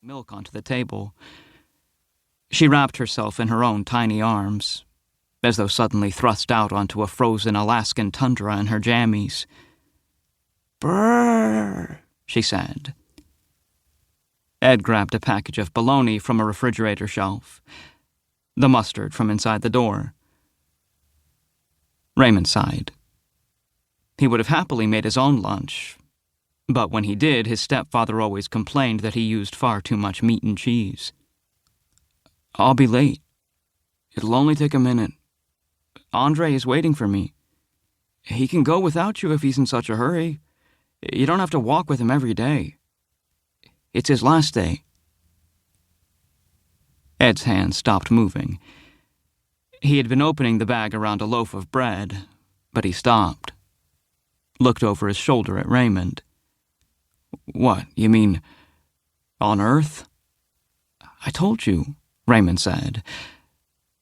milk onto the table. She wrapped herself in her own tiny arms, as though suddenly thrust out onto a frozen Alaskan tundra in her jammies. "Brrr," she said. Ed grabbed a package of bologna from a refrigerator shelf, the mustard from inside the door. Raymond sighed. He would have happily made his own lunch, but when he did, his stepfather always complained that he used far too much meat and cheese. "I'll be late. It'll only take a minute. Andre is waiting for me. He can go without you if he's in such a hurry. You don't have to walk with him every day. It's his last day." Ed's hand stopped moving. He had been opening the bag around a loaf of bread, but he stopped, looked over his shoulder at Raymond. "What, you mean on Earth?" "I told you," Raymond said,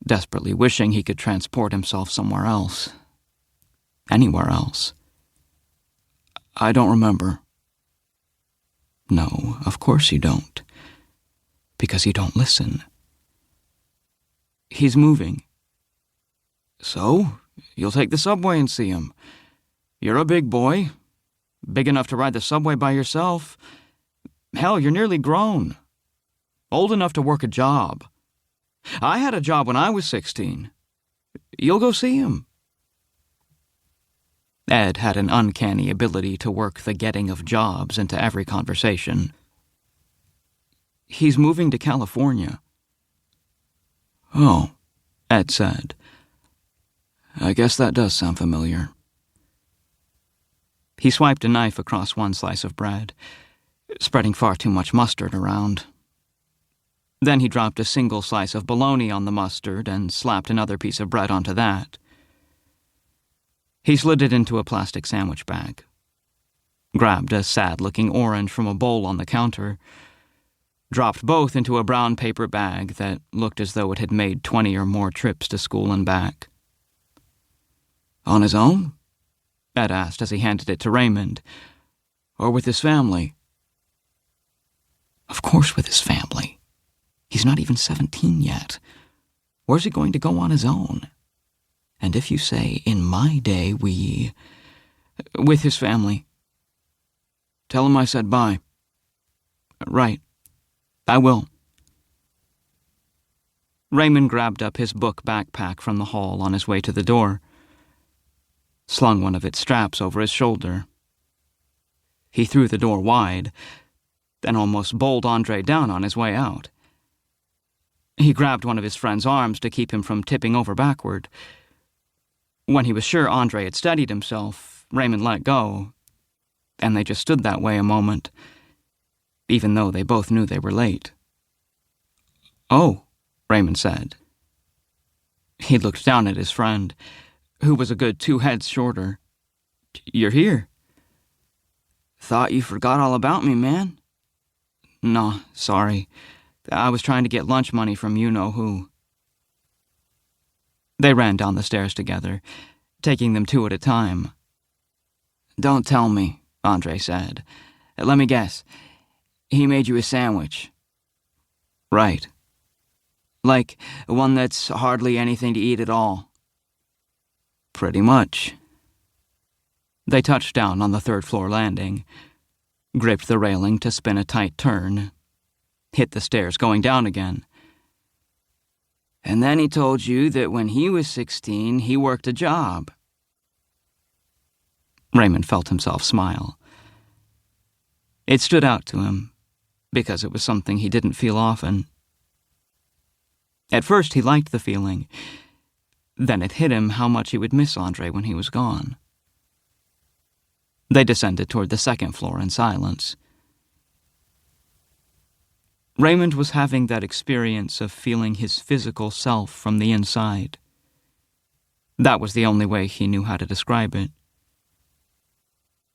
desperately wishing he could transport himself somewhere else. Anywhere else. "I don't remember." "No, of course you don't. Because you don't listen." "He's moving." "So, you'll take the subway and see him. You're a big boy. Big enough to ride the subway by yourself. Hell, you're nearly grown. Old enough to work a job. I had a job when I was 16. You'll go see him." Ed had an uncanny ability to work the getting of jobs into every conversation. "He's moving to California." "Oh," Ed said. "I guess that does sound familiar." He swiped a knife across one slice of bread, spreading far too much mustard around. Then he dropped a single slice of bologna on the mustard and slapped another piece of bread onto that. He slid it into a plastic sandwich bag, grabbed a sad-looking orange from a bowl on the counter, dropped both into a brown paper bag that looked as though it had made 20 or more trips to school and back. "On his own?" Ed asked as he handed it to Raymond. "Or with his family?" "Of course with his family. He's not even 17 yet. Where's he going to go on his own? And if you say, in my day, with his family." "Tell him I said bye." "Right. I will." Raymond grabbed up his book backpack from the hall on his way to the door, slung one of its straps over his shoulder. He threw the door wide, then almost bowled Andre down on his way out. He grabbed one of his friend's arms to keep him from tipping over backward. When he was sure Andre had steadied himself, Raymond let go, and they just stood that way a moment, even though they both knew they were late. "Oh," Raymond said. He looked down at his friend, who was a good 2 heads shorter. "You're here." "Thought you forgot all about me, man." "No, sorry. I was trying to get lunch money from you-know-who." They ran down the stairs together, taking them 2 at a time. "Don't tell me," Andre said. "Let me guess. He made you a sandwich." "Right." "Like one that's hardly anything to eat at all." "Pretty much." They touched down on the 3rd-floor landing, gripped the railing to spin a tight turn, hit the stairs going down again. "And then he told you that when he was 16, he worked a job." Raymond felt himself smile. It stood out to him, because it was something he didn't feel often. At first he liked the feeling. Then it hit him how much he would miss Andre when he was gone. They descended toward the 2nd floor in silence. Raymond was having that experience of feeling his physical self from the inside. That was the only way he knew how to describe it.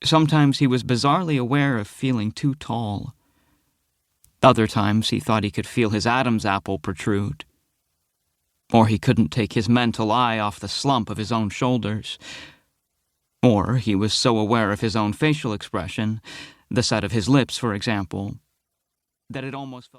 Sometimes he was bizarrely aware of feeling too tall. Other times he thought he could feel his Adam's apple protrude. Or he couldn't take his mental eye off the slump of his own shoulders. Or he was so aware of his own facial expression, the set of his lips, for example, that it almost felt